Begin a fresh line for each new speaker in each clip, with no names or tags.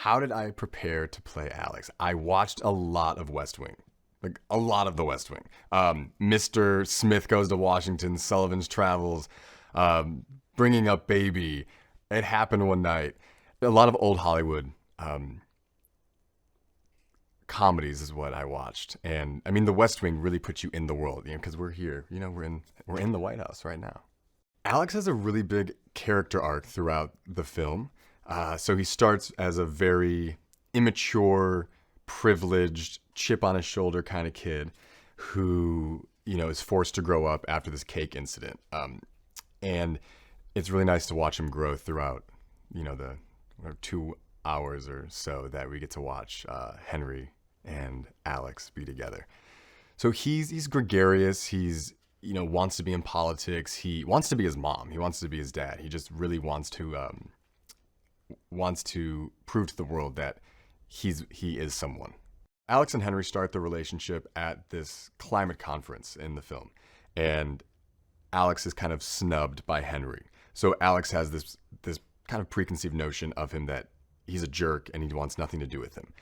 how did I prepare to play Alex? I watched a lot of West Wing. Like a lot of the West Wing. Mr. Smith Goes to Washington, Sullivan's Travels, Bringing Up Baby. It Happened One Night. A lot of old Hollywood comedies is what I watched. And I mean, the West Wing really puts you in the world, because we're here. We're in the White House right now. Alex has a really big character arc throughout the film. So he starts as a very immature, privileged, chip on his shoulder kind of kid who, is forced to grow up after this cake incident. And it's really nice to watch him grow throughout, the 2 hours or so that we get to watch Henry and Alex be together. So he's gregarious. He's, wants to be in politics. He wants to be his mom. He wants to be his dad. He just really wants to prove to the world that he is someone. Alex and Henry start the relationship at this climate conference in the film, and Alex is kind of snubbed by Henry. So Alex has this kind of preconceived notion of him that he's a jerk and he wants nothing to do with him.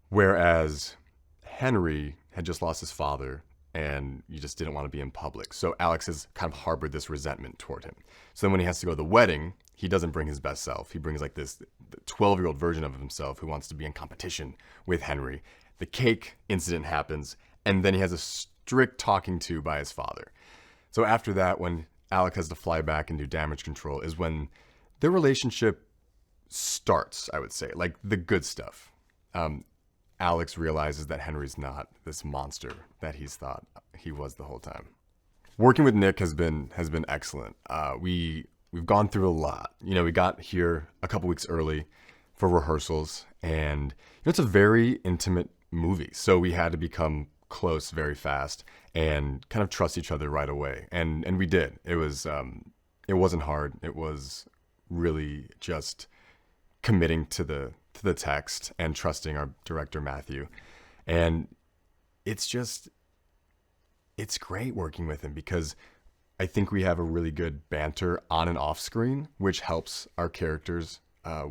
Whereas Henry had just lost his father and he just didn't want to be in public. So Alex has kind of harbored this resentment toward him. So then when he has to go to the wedding, he doesn't bring his best self. He brings like this 12-year-old version of himself who wants to be in competition with Henry. The cake incident happens, and then he has a strict talking to by his father. So after that, when Alex has to fly back and do damage control, is when their relationship starts, I would say, like the good stuff. Alex realizes that Henry's not this monster that he's thought he was the whole time. Working with Nick has been excellent. We've gone through a lot. We got here a couple weeks early for rehearsals, and it's a very intimate movie. So we had to become close very fast and kind of trust each other right away. And we did. It wasn't hard. It was really just committing to the text and trusting our director, Matthew. And it's great working with him because I think we have a really good banter on and off screen, which helps our characters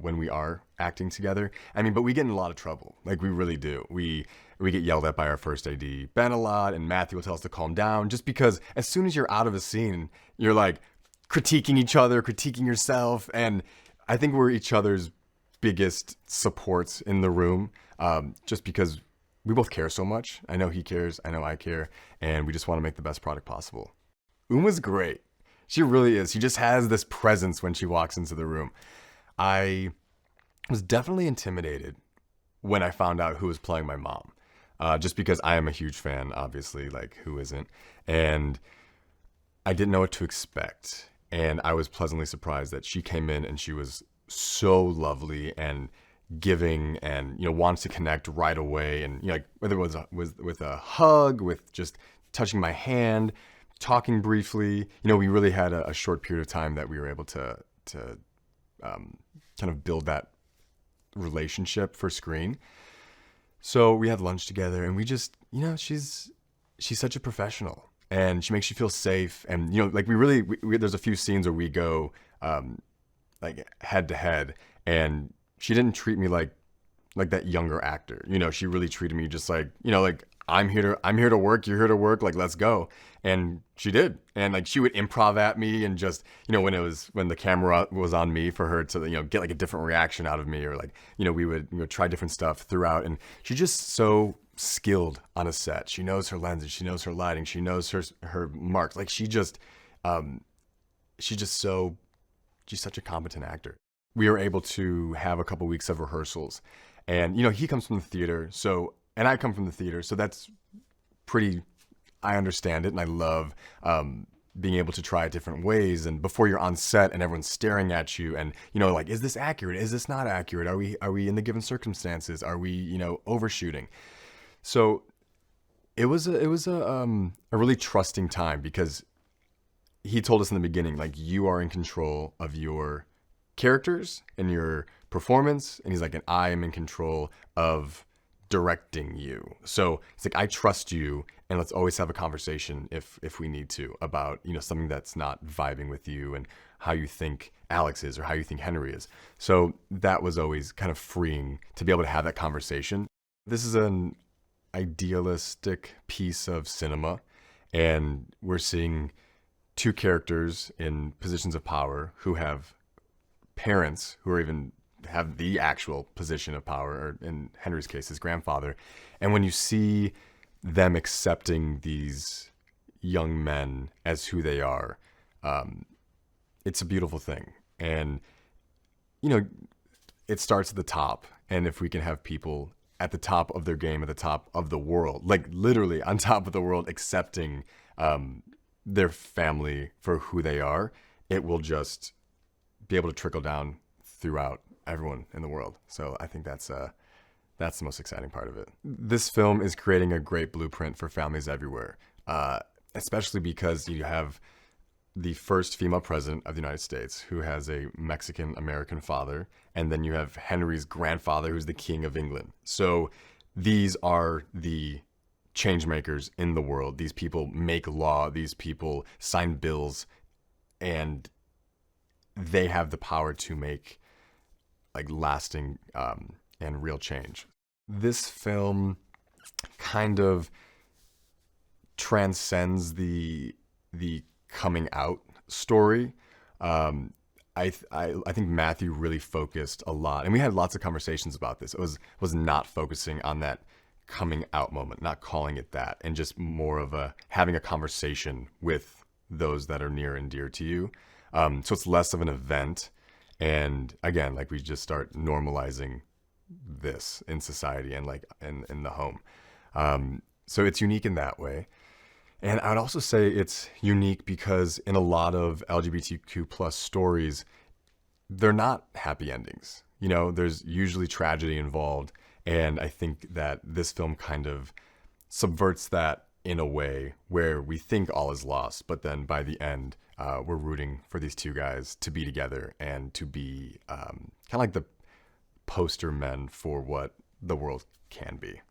when we are acting together. I mean, but we get in a lot of trouble. Like, we really do. We get yelled at by our first AD, Ben, a lot, and Matthew will tell us to calm down just because as soon as you're out of a scene, you're like critiquing each other, critiquing yourself. And I think we're each other's biggest supports in the room, just because we both care so much. I know he cares, I know I care, and we just want to make the best product possible. Uma's great. She really is. She just has this presence when she walks into the room. I was definitely intimidated when I found out who was playing my mom, just because I am a huge fan, obviously, like who isn't, and I didn't know what to expect. And I was pleasantly surprised that she came in and she was so lovely and giving and, wants to connect right away. And, like whether it was with a hug, with just touching my hand, talking briefly, we really had a short period of time that we were able to kind of build that relationship for screen. So we had lunch together and we just, she's such a professional and she makes you feel safe. And, like we there's a few scenes where we go, like head to head, and she didn't treat me like that younger actor. She really treated me just like, like I'm here to work, you're here to work, like let's go. And she did. And like she would improv at me and just, when the camera was on me for her to, get like a different reaction out of me, or like, we would try different stuff throughout. And she's just so skilled on a set. She knows her lenses, she knows her lighting, she knows her marks. Like she's such a competent actor. We were able to have a couple weeks of rehearsals, and he comes from the theater, and I come from the theater, so that's pretty. I understand it, and I love being able to try it different ways. And before you're on set and everyone's staring at you, and like, is this accurate? Is this not accurate? Are we in the given circumstances? Are we overshooting? So it was a really trusting time because he told us in the beginning, like, you are in control of your characters and your performance. And he's like, and I am in control of directing you. So it's like, I trust you, and let's always have a conversation if we need to about, something that's not vibing with you and how you think Alex is or how you think Henry is. So that was always kind of freeing to be able to have that conversation. This is an idealistic piece of cinema, and we're seeing two characters in positions of power who have parents who are even have the actual position of power, or in Henry's case, his grandfather. And when you see them accepting these young men as who they are, it's a beautiful thing. And, it starts at the top. And if we can have people at the top of their game, at the top of the world, like literally on top of the world, accepting their family for who they are, it will just be able to trickle down throughout everyone in the world. So I think that's the most exciting part of it. This film is creating a great blueprint for families everywhere, especially because you have the first female president of the United States who has a Mexican-American father, and then you have Henry's grandfather who's the King of England. So these are the change makers in the world. These people make law, these people sign bills, and they have the power to make like lasting and real change. This film kind of transcends the coming out story. I think Matthew really focused a lot, and we had lots of conversations about this. It was not focusing on that coming out moment, not calling it that, and just more of having a conversation with those that are near and dear to you. So it's less of an event. And again, like, we just start normalizing this in society and like in the home. So it's unique in that way. And I would also say it's unique because in a lot of LGBTQ plus stories, they're not happy endings. There's usually tragedy involved. And I think that this film kind of subverts that in a way where we think all is lost, but then by the end, we're rooting for these two guys to be together and to be kind of like the poster men for what the world can be.